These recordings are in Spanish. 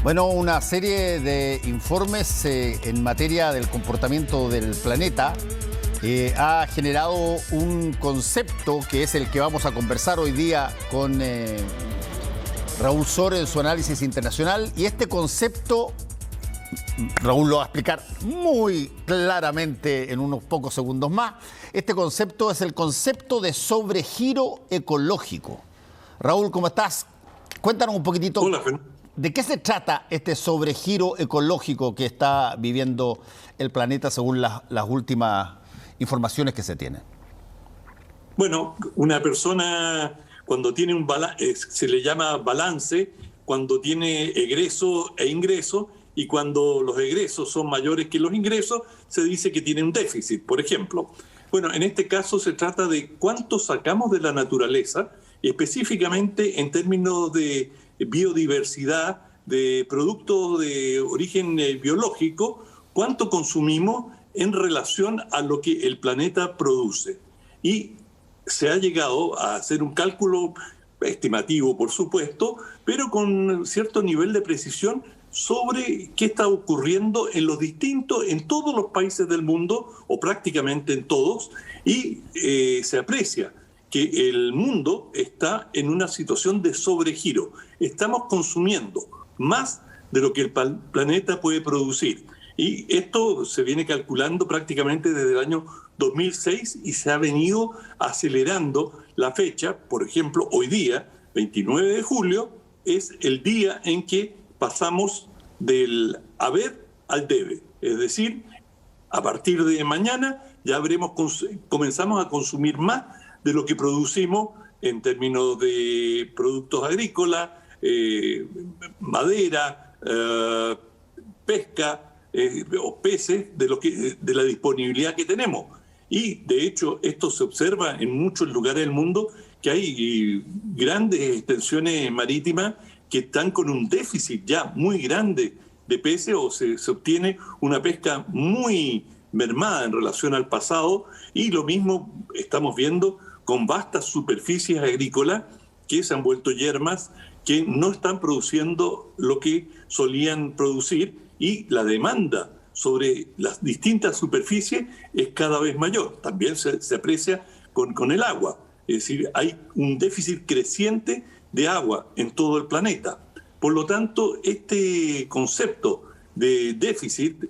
Bueno, una serie de informes en materia del comportamiento del planeta ha generado un concepto que es el que vamos a conversar hoy día con Raúl Soro en su análisis internacional. Y este concepto, Raúl lo va a explicar muy claramente en unos pocos segundos más. Este concepto es el concepto de sobregiro ecológico. Raúl, ¿cómo estás? Cuéntanos un poquitito. Hola, ¿De qué se trata este sobregiro ecológico que está viviendo el planeta según las últimas informaciones que se tienen? Bueno, una persona cuando tiene un balance, se le llama balance, cuando tiene egreso e ingreso, y cuando los egresos son mayores que los ingresos, se dice que tiene un déficit, por ejemplo. Bueno, en este caso se trata de cuánto sacamos de la naturaleza, específicamente en términos de biodiversidad, de productos de origen biológico, cuánto consumimos en relación a lo que el planeta produce. Y se ha llegado a hacer un cálculo estimativo, por supuesto, pero con cierto nivel de precisión sobre qué está ocurriendo en todos los países del mundo, o prácticamente en todos, y se aprecia que el mundo está en una situación de sobregiro. Estamos consumiendo más de lo que el planeta puede producir. Y esto se viene calculando prácticamente desde el año 2006 y se ha venido acelerando la fecha. Por ejemplo, hoy día, 29 de julio, es el día en que pasamos del haber al debe. Es decir, a partir de mañana ya comenzamos a consumir más de lo que producimos en términos de productos agrícolas, madera, pesca o peces, de la disponibilidad que tenemos. Y de hecho esto se observa en muchos lugares del mundo, que hay grandes extensiones marítimas que están con un déficit ya muy grande de peces, o se obtiene una pesca muy mermada en relación al pasado, y lo mismo estamos viendo con vastas superficies agrícolas que se han vuelto yermas, que no están produciendo lo que solían producir, y la demanda sobre las distintas superficies es cada vez mayor. También se aprecia con el agua. Es decir, hay un déficit creciente de agua en todo el planeta. Por lo tanto, este concepto de déficit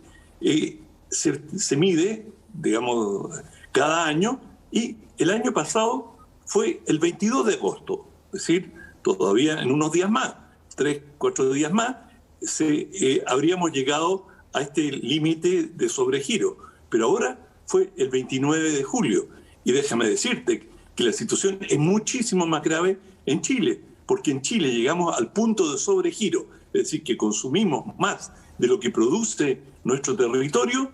se mide, digamos, cada año, y el año pasado fue el 22 de agosto, es decir, todavía en unos días más, 3, 4 días más, habríamos llegado a este límite de sobregiro. Pero ahora fue el 29 de julio. Y déjame decirte que la situación es muchísimo más grave en Chile, porque en Chile llegamos al punto de sobregiro, es decir, que consumimos más de lo que produce nuestro territorio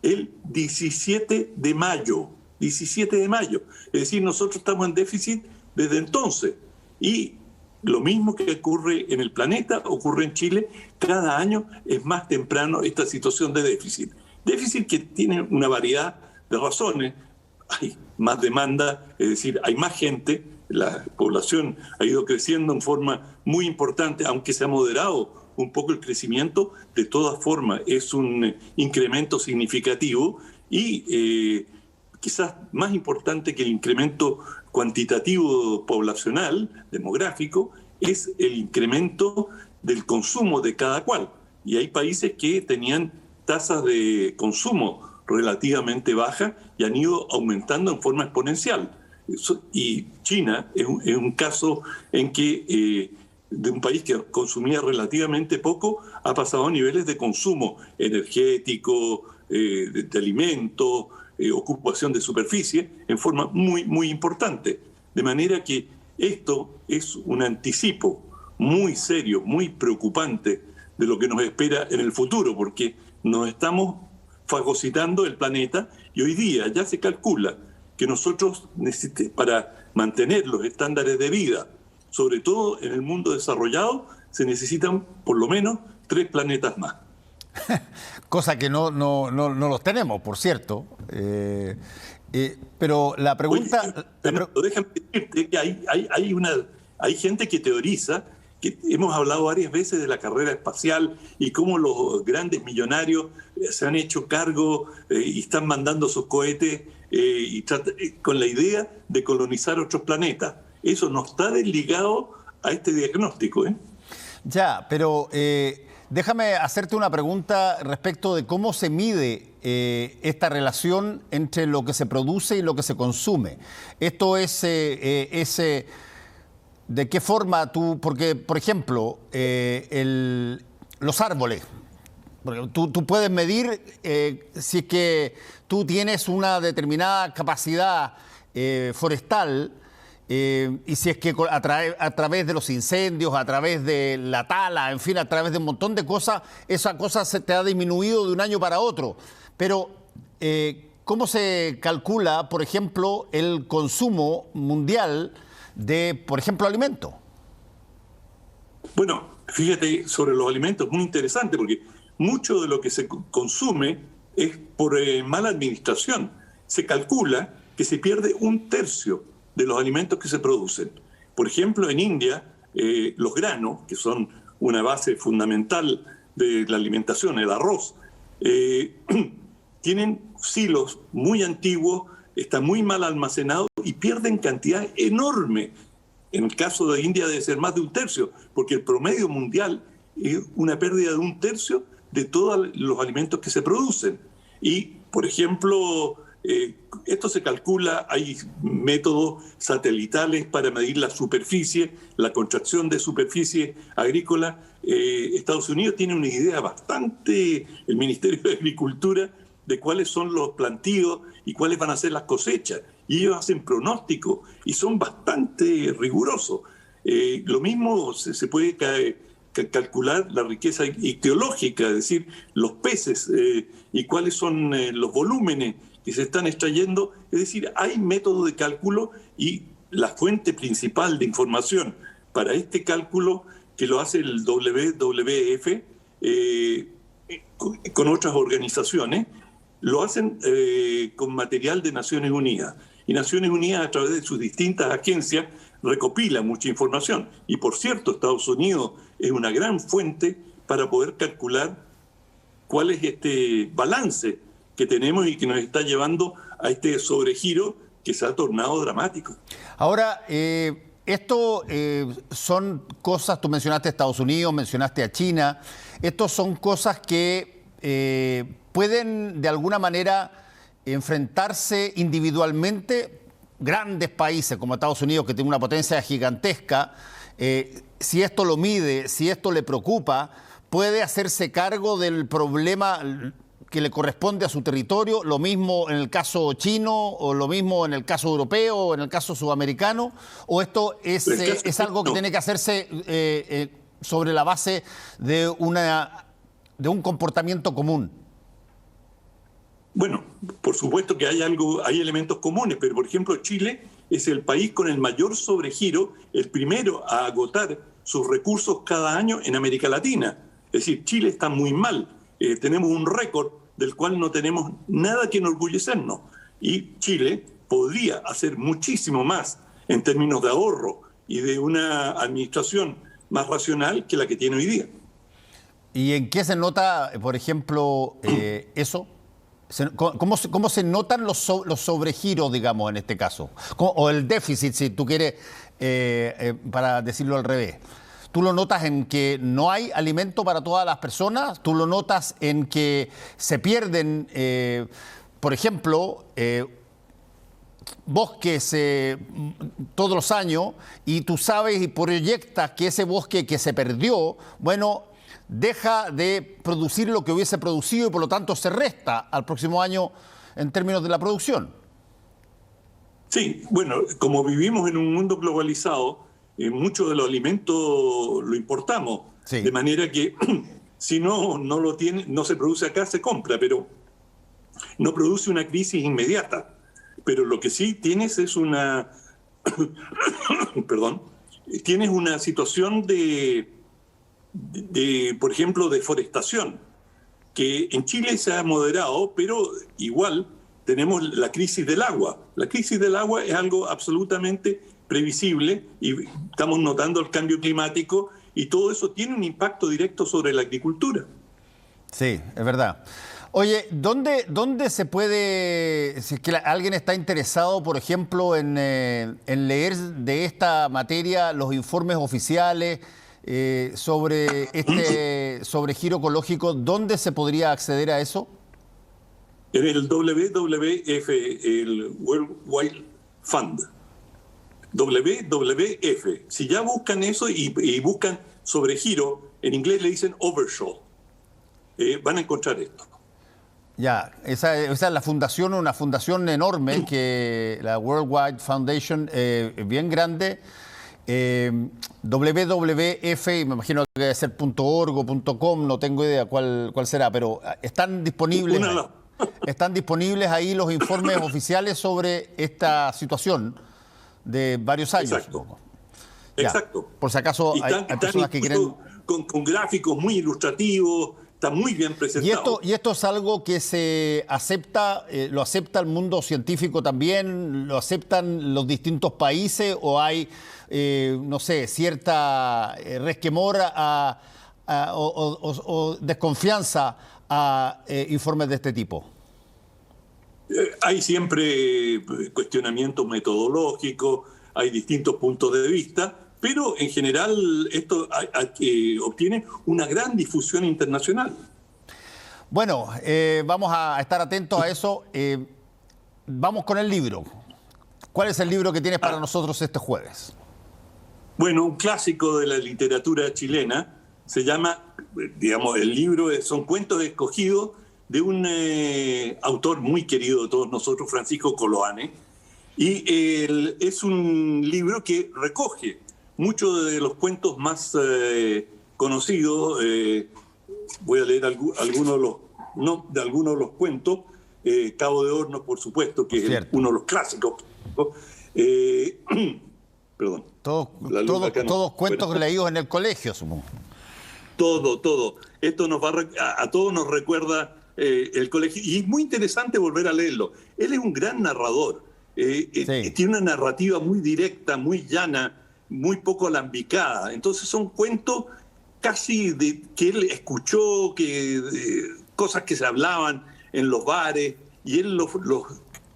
el 17 de mayo. 17 de mayo. Es decir, nosotros estamos en déficit desde entonces. Y lo mismo que ocurre en el planeta, ocurre en Chile. Cada año es más temprano esta situación de déficit. Déficit que tiene una variedad de razones. Hay más demanda, es decir, hay más gente. La población ha ido creciendo en forma muy importante, aunque se ha moderado un poco el crecimiento. De todas formas, es un incremento significativo y quizás más importante que el incremento cuantitativo poblacional, demográfico, es el incremento del consumo de cada cual. Y hay países que tenían tasas de consumo relativamente bajas y han ido aumentando en forma exponencial. Y China es un caso en que de un país que consumía relativamente poco ha pasado a niveles de consumo energético, de alimentos, ocupación de superficie en forma muy, muy importante. De manera que esto es un anticipo muy serio, muy preocupante de lo que nos espera en el futuro, porque nos estamos fagocitando el planeta, y hoy día ya se calcula que nosotros para mantener los estándares de vida, sobre todo en el mundo desarrollado, se necesitan por lo menos 3 planetas más. Cosa que no los tenemos, por cierto. Pero la pregunta... Oye, pero déjame decirte que hay gente que teoriza que hemos hablado varias veces de la carrera espacial y cómo los grandes millonarios se han hecho cargo y están mandando sus cohetes con la idea de colonizar otros planetas. Eso no está desligado a este diagnóstico, ¿eh? Ya, pero déjame hacerte una pregunta respecto de cómo se mide esta relación entre lo que se produce y lo que se consume. Esto es, ¿de qué forma tú? Porque, por ejemplo, los árboles. Porque tú puedes medir si es que tú tienes una determinada capacidad forestal. Y si es que a través de los incendios, a través de la tala, en fin, a través de un montón de cosas, esa cosa se te ha disminuido de un año para otro. Pero, ¿cómo se calcula, por ejemplo, el consumo mundial de, por ejemplo, alimentos? Bueno, fíjate, sobre los alimentos, muy interesante, porque mucho de lo que se consume es por mala administración. Se calcula que se pierde 1/3 de los alimentos que se producen. Por ejemplo, en India, los granos, que son una base fundamental de la alimentación, el arroz, tienen silos muy antiguos, están muy mal almacenados y pierden cantidad enorme. En el caso de India debe ser más de 1/3, porque el promedio mundial es una pérdida de 1/3 de todos los alimentos que se producen. Y, por ejemplo, esto se calcula, hay métodos satelitales para medir la superficie, la contracción de superficie agrícola. Estados Unidos tiene una idea bastante, el Ministerio de Agricultura, de cuáles son los plantíos y cuáles van a ser las cosechas. Y ellos hacen pronósticos y son bastante rigurosos. Lo mismo se puede calcular la riqueza ictiológica, es decir, los peces y cuáles son los volúmenes que se están extrayendo. Es decir, hay métodos de cálculo y la fuente principal de información para este cálculo, que lo hace el WWF con otras organizaciones, lo hacen con material de Naciones Unidas. Y Naciones Unidas, a través de sus distintas agencias, recopila mucha información. Y por cierto, Estados Unidos es una gran fuente para poder calcular cuál es este balance que tenemos y que nos está llevando a este sobregiro que se ha tornado dramático. Ahora, esto son cosas, tú mencionaste a Estados Unidos, mencionaste a China, estos son cosas que pueden de alguna manera enfrentarse individualmente. Grandes países como Estados Unidos, que tiene una potencia gigantesca, si esto lo mide, si esto le preocupa, puede hacerse cargo del problema que le corresponde a su territorio, lo mismo en el caso chino, o lo mismo en el caso europeo, o en el caso sudamericano, o esto es algo que tiene que hacerse sobre la base de un comportamiento común. Bueno, por supuesto que hay elementos comunes, pero por ejemplo Chile es el país con el mayor sobregiro, el primero a agotar sus recursos cada año en América Latina. Es decir, Chile está muy mal. Tenemos un récord del cual no tenemos nada que enorgullecernos. Y Chile podría hacer muchísimo más en términos de ahorro y de una administración más racional que la que tiene hoy día. ¿Y en qué se nota, por ejemplo, eso? ¿Cómo se notan los sobregiros, digamos, en este caso? O el déficit, si tú quieres, para decirlo al revés. ¿Tú lo notas en que no hay alimento para todas las personas? ¿Tú lo notas en que se pierden, por ejemplo, bosques todos los años, y tú sabes y proyectas que ese bosque que se perdió, bueno, deja de producir lo que hubiese producido y por lo tanto se resta al próximo año en términos de la producción? Sí, bueno, como vivimos en un mundo globalizado, muchos de los alimentos lo importamos, sí. De manera que si no se produce acá, se compra, pero no produce una crisis inmediata. Pero lo que sí tienes es una tienes una situación de, por ejemplo, deforestación, que en Chile se ha moderado, pero igual tenemos la crisis del agua. La crisis del agua es algo absolutamente previsible y estamos notando el cambio climático y todo eso tiene un impacto directo sobre la agricultura. Sí, es verdad. Oye, ¿dónde se puede, si es que alguien está interesado, por ejemplo, en leer de esta materia los informes oficiales sobre giro ecológico, ¿dónde se podría acceder a eso? En el WWF, el World Wide Fund. WWF. Si ya buscan eso y buscan sobre giro, en inglés le dicen overshot, van a encontrar esto. Ya, esa es la fundación, una fundación enorme, que la World Wide Foundation, bien grande. WWF, y me imagino que debe ser .org o .com, no tengo idea cuál será, pero están disponibles. Están disponibles ahí los informes oficiales sobre esta situación de varios años. Exacto. Ya, exacto. Por si acaso hay personas que quieren... Con gráficos muy ilustrativos, está muy bien presentado. ¿Y esto es algo que se acepta, lo acepta el mundo científico también, lo aceptan los distintos países, o hay, no sé, cierta resquemor o desconfianza a informes de este tipo? Hay siempre cuestionamientos metodológicos, hay distintos puntos de vista, pero en general esto obtiene una gran difusión internacional. Bueno, vamos a estar atentos a eso. Vamos con el libro. ¿Cuál es el libro que tienes para nosotros este jueves? Bueno, un clásico de la literatura chilena. Se llama, digamos, el libro son cuentos escogidos de un autor muy querido de todos nosotros, Francisco Coloane, y es un libro que recoge muchos de los cuentos más conocidos. Voy a leer algunos de los cuentos. Cabo de Hornos, por supuesto, que es uno de los clásicos. Perdón. Todos cuentos leídos en el colegio, supongo. Todo. Esto a todos nos recuerda el colegio. Y es muy interesante volver a leerlo. Él es un gran narrador. Tiene una narrativa muy directa, muy llana, muy poco alambicada. Entonces son cuentos casi que él escuchó, cosas que se hablaban en los bares, y él los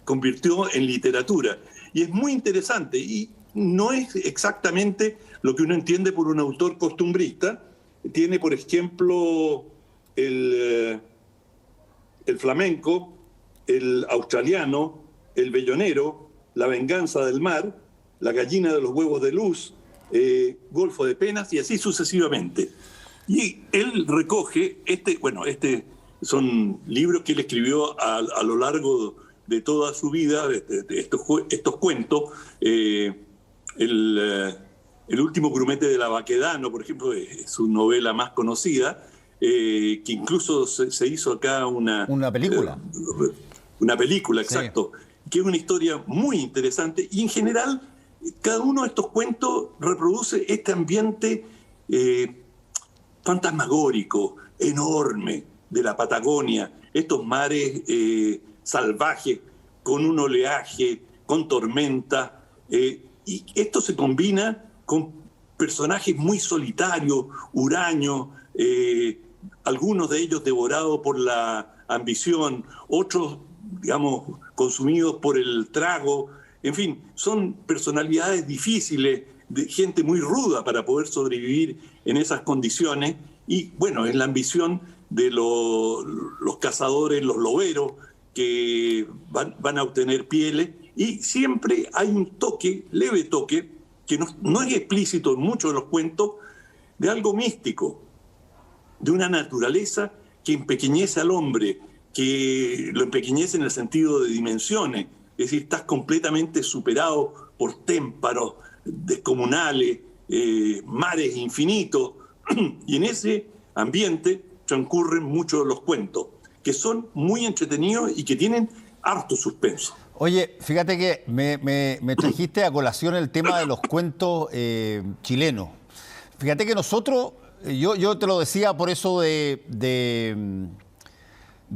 convirtió en literatura. Y es muy interesante. Y no es exactamente lo que uno entiende por un autor costumbrista. Tiene, por ejemplo, el flamenco, el australiano, el bellonero, la venganza del mar, la gallina de los huevos de luz, Golfo de Penas, y así sucesivamente. Y él recoge, son libros que él escribió a lo largo de toda su vida, estos cuentos. El último grumete de la Baquedano, por ejemplo, es su novela más conocida, que incluso se hizo acá una película. Una película, exacto, sí. Que es una historia muy interesante, y en general cada uno de estos cuentos reproduce este ambiente fantasmagórico, enorme, de la Patagonia, estos mares salvajes, con un oleaje, con tormenta, y esto se combina con personajes muy solitarios, huraños, algunos de ellos devorados por la ambición, otros, digamos, consumidos por el trago. En fin, son personalidades difíciles, de gente muy ruda para poder sobrevivir en esas condiciones. Y bueno, es la ambición de los cazadores, los loberos, que van a obtener pieles. Y siempre hay un toque, leve toque, que no es explícito en muchos de los cuentos, de algo místico, de una naturaleza que empequeñece al hombre, que lo empequeñece en el sentido de dimensiones. Es decir, estás completamente superado por témpanos descomunales, mares infinitos, y en ese ambiente transcurren muchos de los cuentos, que son muy entretenidos y que tienen harto suspenso. Oye, fíjate que me trajiste a colación el tema de los cuentos chilenos. Fíjate que nosotros, yo te lo decía por eso de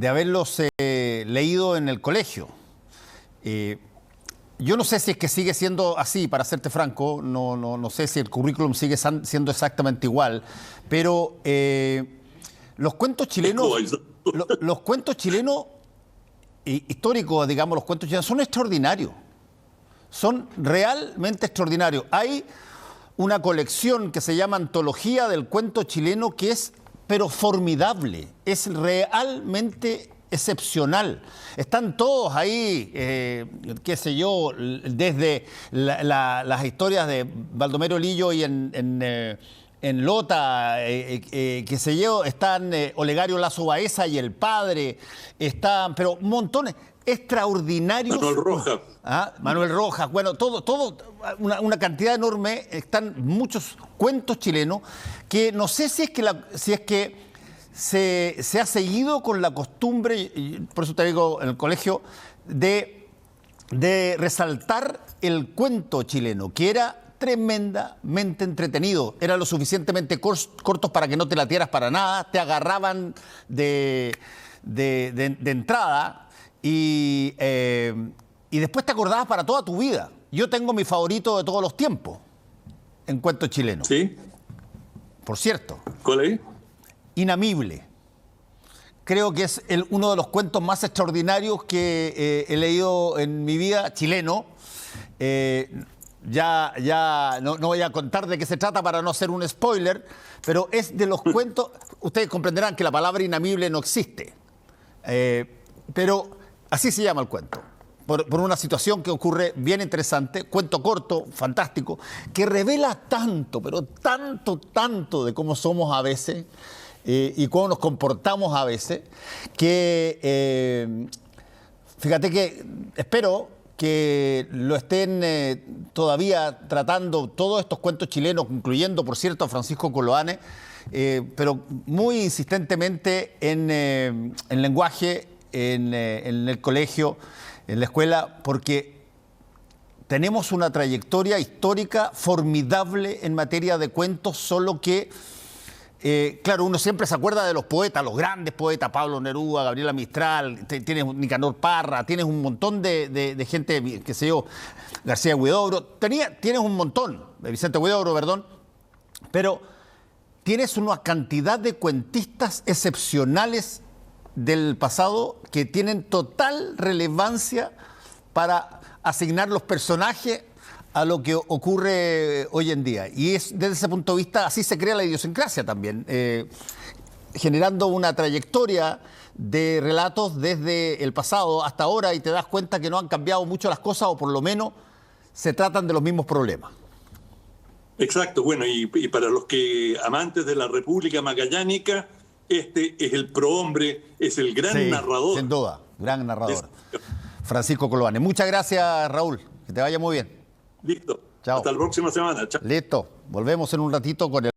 haberlos leído en el colegio. Yo no sé si es que sigue siendo así, para serte franco, no sé si el currículum sigue siendo exactamente igual, pero los cuentos chilenos, los cuentos chilenos históricos, digamos, los cuentos chilenos son extraordinarios, son realmente extraordinarios. Hay una colección que se llama Antología del Cuento Chileno que es, pero formidable, es realmente excepcional. Están todos ahí, qué sé yo, desde las historias de Baldomero Lillo y en Lota, qué sé yo, están Olegario Lazo Baeza y el padre, están, pero montones, extraordinarios. Manuel Rojas. Manuel Rojas, bueno, todo una cantidad enorme, están muchos cuentos chilenos que no sé si es que se ha seguido con la costumbre, y por eso te digo en el colegio, de resaltar el cuento chileno, que era tremendamente entretenido, era lo suficientemente cortos para que no te latieras para nada, te agarraban de entrada y después te acordabas para toda tu vida. Yo tengo mi favorito de todos los tiempos en cuentos chilenos. ¿Sí? Por cierto. ¿Cuál es? Inamible. Creo que es uno de los cuentos más extraordinarios que he leído en mi vida, chileno. Ya no voy a contar de qué se trata para no hacer un spoiler, pero es de los cuentos. Ustedes comprenderán que la palabra inamible no existe, pero así se llama el cuento. Por una situación que ocurre bien interesante, cuento corto, fantástico, que revela tanto, pero tanto de cómo somos a veces y cómo nos comportamos a veces, que fíjate que espero que lo estén todavía tratando todos estos cuentos chilenos, incluyendo, por cierto, a Francisco Coloane, pero muy insistentemente en lenguaje, en el colegio, en la escuela, porque tenemos una trayectoria histórica formidable en materia de cuentos, solo que, claro, uno siempre se acuerda de los poetas, los grandes poetas, Pablo Neruda, Gabriela Mistral, tienes Nicanor Parra, tienes un montón de gente, qué sé yo, García Huidobro, tienes un montón, Vicente Huidobro, perdón, pero tienes una cantidad de cuentistas excepcionales del pasado que tienen total relevancia para asignar los personajes a lo que ocurre hoy en día. Y es desde ese punto de vista, así se crea la idiosincrasia también, generando una trayectoria de relatos desde el pasado hasta ahora y te das cuenta que no han cambiado mucho las cosas o por lo menos se tratan de los mismos problemas. Exacto, bueno, y para los que amantes de la República Magallánica, este es el prohombre, es el gran narrador. Sin duda, gran narrador. Francisco Coloane. Muchas gracias, Raúl. Que te vaya muy bien. Listo. Chao. Hasta la próxima semana. Chao. Listo. Volvemos en un ratito con el